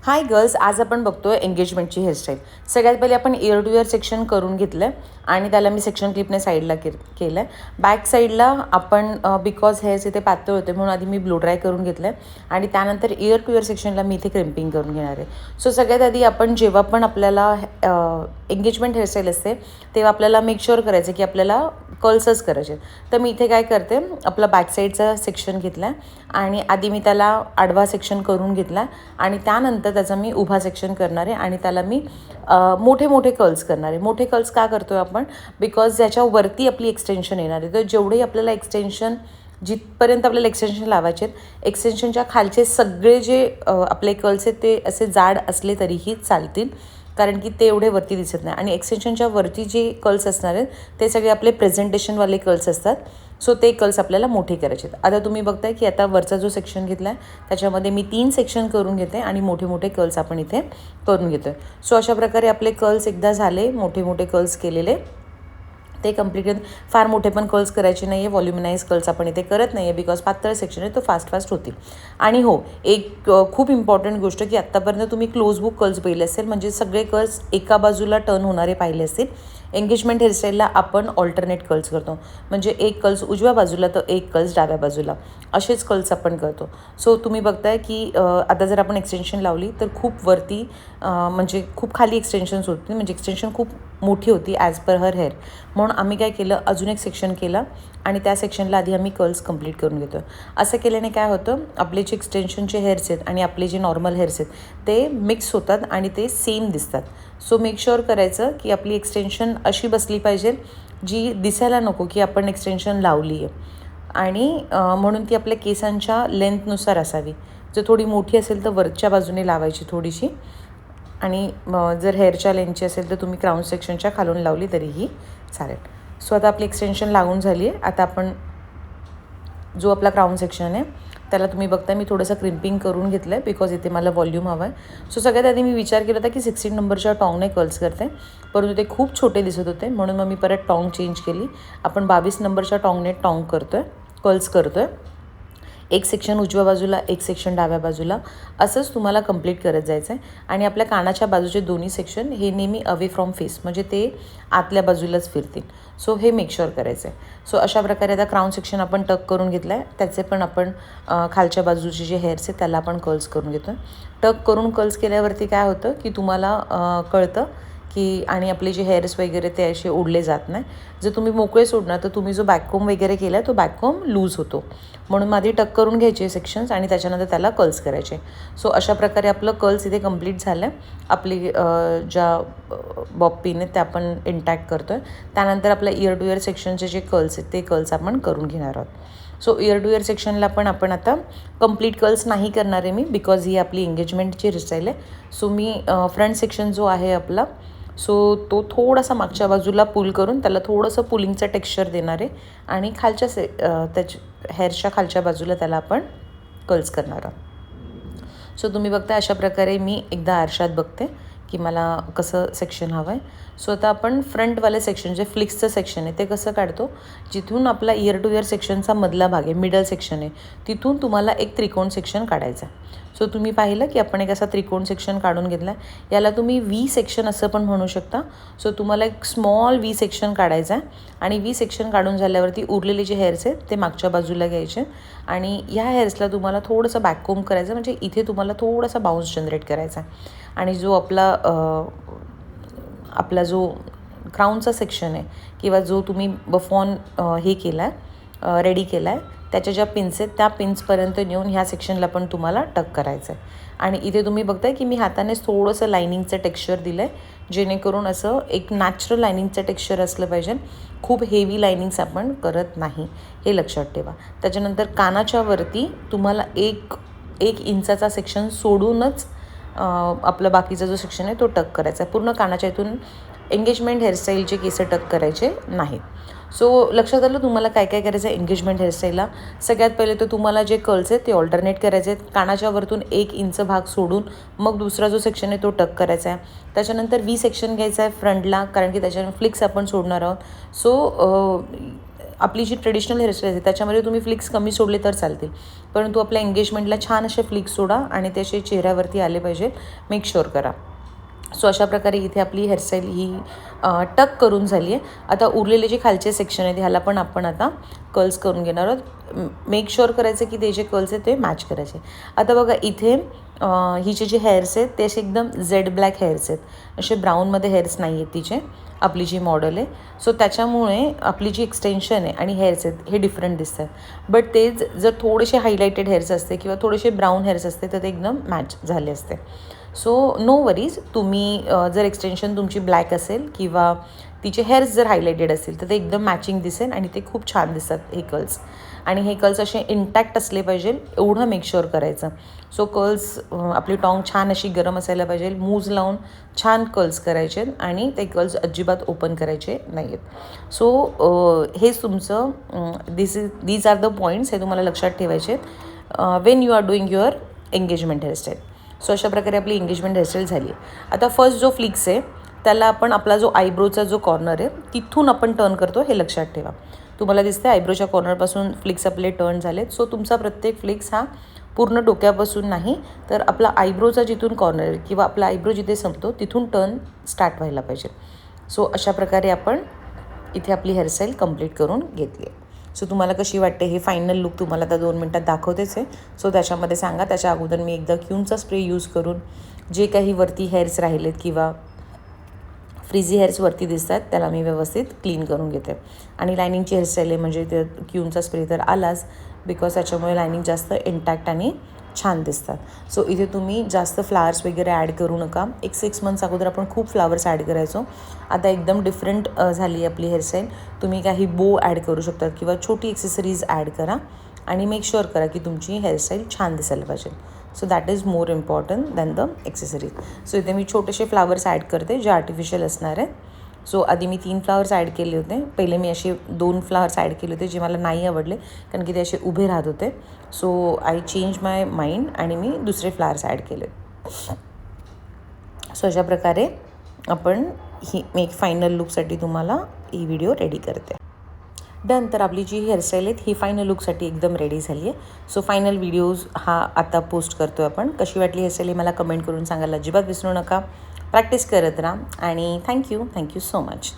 Hi girls, आज आपण बघतोय एंगेजमेंटची हेअरस्टाईल. सगळ्यात पहिले आपण इयर टू इयर सेक्शन करून घेतलं आहे आणि त्याला मी सेक्शन क्लिपने साईडला केलं आहे. बॅक साईडला आपण बिकॉज हेअर्स इथे पातळ होते म्हणून आधी मी ब्लो ड्राय करून घेतलं आहे आणि त्यानंतर इयर टू इयर सेक्शनला मी इथे क्रिम्पिंग करून घेणार आहे. सो सगळ्यात आधी आपण जेव्हा पण आपल्याला एंगेजमेंट हेअरस्टाईल असते तेव्हा आपल्याला मेक शुअर करायचं की आपल्याला कर्ल्सच करायचे. तर मी इथे काय करते, आपला बॅक साईडचा सेक्शन घेतला आहे आणि आधी मी त्याला आडवा सेक्शन करून घेतला आणि त्यानंतर त्याचा मी उभा सेक्शन करणार आहे आणि त्याला मी मोठे मोठे कर्ल्स करणार आहे. मोठे कर्ल्स का करतो आहे आपण, बिकॉज ज्याच्यावरती आपली एक्सटेन्शन येणार आहे. तर जेवढे आपल्याला एक्सटेन्शन जिथपर्यंत आपल्याला एक्सटेन्शन लावायचे आहेत, एक्सटेन्शनच्या खालचे सगळे जे आपले कर्ल्स आहेत ते असे जाड असले तरीही चालतील, कारण की ते एवढे वरती दिसत नाही. आणि एक्सटेन्शनच्या वरती जे कर्ल्स असणार आहेत ते सगळे आपले प्रेझेंटेशनवाले कर्ल्स असतात. सो ते कर्ल्स आपल्याला मोठे करायचे आहेत. आता तुम्ही बघताय की आता वरचा जो सेक्शन घेतला आहे त्याच्यामध्ये मी 3 सेक्शन करून घेते आणि मोठे मोठे कर्ल्स आपण इथे करून घेतो आहे. सो अशा प्रकारे आपले कर्ल्स एकदा झाले, मोठे मोठे कर्ल्स केलेले ते कम्प्लीट. फार मोठे पण कर्ल्स करायचे नाही आहे, व्हॉल्युमिनाइज कर्ल्स आपण इथे करत नाही आहे बिकॉज पातळ सेक्शन आहे तो फास्ट होतील. आणि हो, एक खूप इम्पॉर्टंट गोष्ट की आत्तापर्यंत तुम्ही क्लोज बुक कर्ल्स पाहिले असेल, म्हणजे सगळे कर्ल्स एका बाजूला टर्न होणारे पाहिले असतील. एंगेजमेंट हेअरस्टाईलला आपण ऑल्टरनेट कर्ल्स करतो, म्हणजे एक कर्ल्स उजव्या बाजूला तर एक कर्ल्स डाव्या बाजूला, असेच कर्ल्स आपण करतो. सो तुम्ही बघताय की आता जर आपण एक्सटेन्शन लावली तर खूप वरती म्हणजे खूप खाली एक्सटेन्शन्स होती, म्हणजे एक्सटेन्शन खूप मोठी होती ॲज पर हर हेअर. म्हणून आम्ही काय केलं, अजून एक सेक्शन केलं आणि त्या सेक्शनला आधी आम्ही कर्ल्स कंप्लीट करून घेतो. असं केल्याने काय होतं, आपले जे एक्सटेन्शनचे हेअर्स आहेत आणि आपले जे नॉर्मल हेअर्स आहेत ते मिक्स होतात आणि ते सेम दिसतात. सो मेक शुअर करायचं की आपली एक्सटेन्शन अशी बसली पाहिजे जी दिसायला नको की आपण एक्सटेन्शन लावली आहे, आणि म्हणून ती आपल्या केसांच्या लेंथनुसार असावी. जर थोडी मोठी असेल तर वरच्या बाजूने लावायची थोडीशी, आणि जर हेअरच्या लेंथची असेल तर तुम्ही क्राऊन सेक्शनच्या खालून लावली तरीही चालेल. सो आता आपली एक्सटेन्शन लागून झाली आहे. आता आपण जो आपला क्राऊन सेक्शन आहे त्याला तुम्ही बघता मी थोडंसं क्रिम्पिंग करून घेतलं आहे बिकॉज इथे मला व्हॉल्यूम हवं आहे. सो सगळ्यात आधी मी विचार केला होता की 16 नंबरच्या टॉंगने कर्ल्स करते, परंतु ते खूप छोटे दिसत होते म्हणून मग मी परत टॉंग चेंज केली. आपण 22 नंबरच्या टॉंगने करतो आहे, कर्ल्स करतो आहे. एक सेक्शन उजव्या बाजूला, एक सेक्शन डाव्या बाजूला, असंच तुम्हाला कंप्लीट करत जायचं आहे. आणि आपल्या कानाच्या बाजूचे दोन्ही सेक्शन हे नेहमी अवे फ्रॉम फेस, म्हणजे ते आतल्या बाजूलाच फिरतील. सो हे मेक शुअर करायचं आहे. सो अशा प्रकारे आता क्राऊन सेक्शन आपण टक करून घेतलं आहे, त्याचे पण आपण खालच्या बाजूचे जे हेअर्स आहेत त्याला आपण कर्ल्स करून घेतो आहे. टक करून कर्ल्स केल्यावरती काय होतं की तुम्हाला कळतं की, आणि आपले जे हेअर्स वगैरे ते असे ओढले जात नाही. जर तुम्ही मोकळे सोडणार तर तुम्ही जो बॅककोम वगैरे केला आहे तो बॅककोम लूज होतो, म्हणून आधी टक करून घ्यायचे सेक्शन्स आणि त्याच्यानंतर त्याला कर्ल्स करायचे. सो अशा प्रकारे आपलं कर्ल्स इथे कंप्लीट झालं आहे. आपली ज्या बॉब पिन आहेत त्या आपण इंटॅक्ट करतो आहे. त्यानंतर आपल्या इयर टू इयर सेक्शनचे जे कर्ल्स आहेत ते कर्ल्स आपण करून घेणार आहोत. सो इयर टू इयर सेक्शनला पण आपण आता कंप्लीट कर्ल्स नाही करणार आहे मी, बिकॉज ही आपली एंगेजमेंटची हेअरस्टाईल आहे. सो मी फ्रंट सेक्शन जो आहे आपला, सो तो थोडासा मागच्या बाजूला पुल करून त्याला थोडंसं पुलिंगचं टेक्स्चर देणार आहे आणि खालच्या त्याच्या हेअरच्या खालच्या बाजूला त्याला आपण कर्ल्स करणार आहोत. सो तुम्ही बघता अशा प्रकारे मी एकदा आरशात बघते की मला कसं सेक्शन हवं आहे. सो आता आपण फ्रंटवाले सेक्शन जे फ्लिक्सचं सेक्शन आहे ते कसं काढतो, जिथून आपला इयर टू इयर सेक्शनचा मधला भाग आहे, मिडल सेक्शन आहे, तिथून तुम्हाला एक त्रिकोण सेक्शन काढायचं आहे. सो तुम्ही पाहिलं की आपण एक असा त्रिकोण सेक्शन काढून घेतला आहे. याला तुम्ही व्ही सेक्शन असं पण म्हणू शकता. सो तुम्हाला एक स्मॉल व्ही सेक्शन काढायचा आहे आणि व्ही सेक्शन काढून झाल्यावरती उरलेले जे हेअर्स आहेत ते मागच्या बाजूला घ्यायचे आणि ह्या हेअर्सला तुम्हाला थोडंसं बॅककोम करायचं, म्हणजे इथे तुम्हाला थोडासा बाउन्स जनरेट करायचा आहे. आणि जो आपला जो क्राऊनचा सेक्शन आहे किंवा जो तुम्ही बफॉन हे केला आहे, रेडी केला आहे, त्याच्या ज्या पिन्स आहेत त्या पिन्सपर्यंत नेऊन ह्या सेक्शनला पण तुम्हाला टक करायचं आहे. आणि इथे तुम्ही बघताय की मी हातानेच थोडंसं लायनिंगचं टेक्स्चर दिलं आहे, जेणेकरून असं एक नॅचरल लायनिंगचं टेक्स्चर असलं पाहिजे. खूप हेवी लायनिंग्स आपण करत नाही, हे लक्षात ठेवा. त्याच्यानंतर कानाच्या वरती तुम्हाला एक इंचाचा सेक्शन सोडूनच आपला बाकीचा जो सेक्शन आहे तो टक करायचा आहे. पूर्ण कानाच्या इथून एंगेजमेंट हेअरस्टाईलचे केस टक करायचे नाहीत. सो लक्षात आलं तुम्हाला काय काय करायचं आहे एंगेजमेंट हेअरस्टाईलला. सगळ्यात पहिले तर तुम्हाला जे कर्ल्स आहेत ते ऑल्टरनेट करायचे आहेत. कानाच्या वरतून 1 इंच भाग सोडून मग दुसरा जो सेक्शन आहे तो टक करायचा आहे. त्याच्यानंतर व्ही सेक्शन घ्यायचा आहे फ्रंटला, कारण की त्याच्यावर फ्लिक्स आपण सोडणार आहोत. सो आपली जी ट्रेडिशनल हेअरस्टाईल आहे त्याच्यामध्ये तुम्ही फ्लिक्स कमी सोडले तर चालतील, परंतु आपल्या एंगेजमेंटला छान असे फ्लिक्स सोडा आणि ते असे चेहऱ्यावरती आले पाहिजे, मेक शुअर करा. सो अशा प्रकारे इथे आपली हेअरस्टाईल ही टक करून झाली आहे. आता उरलेले जे खालचे सेक्शन आहेत ह्याला पण आपण आता कर्ल्स करून घेणार आहोत. मेक शुअर करायचं की ते जे कर्ल्स आहेत ते मॅच करायचे. आता बघा इथे हिचे जे हेअर्स आहेत ते असे एकदम झेड ब्लॅक हेअर्स आहेत, असे ब्राऊनमध्ये हेअर्स नाही आहेत तिचे, आपली जी मॉडेल आहे. सो त्याच्यामुळे आपली जी एक्सटेन्शन आहे आणि हेअर्स आहेत हे डिफरंट दिसतात. बट तेच जर थोडेसे हायलाइटेड हेअर्स असते किंवा थोडेसे ब्राऊन हेअर्स असते तर ते एकदम मॅच झाले असते. सो नो वरीज, तुम्ही जर एक्सटेन्शन तुमची ब्लॅक असेल किंवा तिचे हेअर्स जर हायलाइटेड असतील तर ते एकदम मॅचिंग दिसेल आणि ते खूप छान दिसतात हे कर्ल्स. आणि हे कर्ल्स असे इंटॅक्ट असले पाहिजे एवढं मेक शुअर करायचं. सो कर्ल्स आपली टॉंग छान अशी गरम असायला पाहिजे, मूज लावून छान कर्ल्स करायचे आणि ते कर्ल्स अजिबात ओपन करायचे नाही आहेत. सो हेच तुमचं दीज आर द पॉईंट्स, हे तुम्हाला लक्षात ठेवायचे आहेत when you are doing your engagement hairstyle. So अशा प्रकारे आपली एंगेजमेंट हेअरस्टाईल झाली आहे. आता फर्स्ट जो फ्लिक्स आहे त्याला आपण आपला जो आयब्रोचा जो कॉर्नर आहे तिथून आपण टर्न करतो हे लक्षात ठेवा. तुम्हाला दिसते आयब्रोच्या कॉर्नरपासून फ्लिक्स आपले टर्न झालेत. सो तुमचा प्रत्येक फ्लिक्स हा पूर्ण डोक्यापासून नाही तर आपला आयब्रोचा जिथून कॉर्नर आहे किंवा आपला आयब्रो जिथे संपतो तिथून टर्न स्टार्ट व्हायला पाहिजे. सो अशा प्रकारे आपण इथे आपली हेअरस्टाईल कंप्लीट करून घेतली आहे. सो तुम्हाला कशी वाटते हे फायनल लुक तुम्हाला आता 2 मिनटात दाखवतेच आहे. सो त्याच्यामध्ये सांगा. त्याच्या अगोदर मी एकदा क्यूनचा स्प्रे यूज करून जे काही वरती हेअर्स राहिलेत किंवा फ्रिझी हेअर्स वरती दिसतात त्याला मी व्यवस्थित क्लीन करून घेते. आणि लायनिंगची हेअरस्टाईल आहे म्हणजे ते क्यूनचा स्प्रे तर आलाच, बिकॉज त्याच्यामुळे लायनिंग जास्त इंटॅक्ट आणि छान दिसतात. सो इथे तुम्ही जास्त फ्लावर्स वगैरे ॲड करू नका. एक 6 मंथ्स अगोदर आपण खूप फ्लावर्स ॲड करायचो, आता एकदम डिफरंट झाली आहे आपली हेअरस्टाईल. तुम्ही काही बो ॲड करू शकतात किंवा छोटी एक्सेसरीज ॲड करा आणि मेक शुअर करा की तुमची हेअरस्टाईल छान दिसायला पाहिजे. So that is more important than the accessories. So इथे मी छोटेसे फ्लावर्स ॲड करते जे आर्टिफिशियल असणार आहे. सो आधी मी 3 फ्लावर्स ॲड केले होते. पहिले मी असे 2 फ्लावर्स ॲड केले होते जे मला नाही आवडले कारण की ते असे उभे राहत होते. So I change my mind आणि मी दुसरे फ्लावर्स ॲड केले. सो अशा प्रकारे आपण ही एक फायनल लुकसाठी तुम्हाला ही व्हिडिओ रेडी करते. डन. तर आपली जी हेअरस्टाईल आहे ही फायनल लुकसाठी एकदम रेडी झाली आहे. सो फायनल व्हिडिओज हा आता पोस्ट करतो आहे आपण. कशी वाटली हेअरस्टाईल मला कमेंट करून सांगायला अजिबात विसरू नका. प्रॅक्टिस करत राहा आणि थँक्यू सो मच.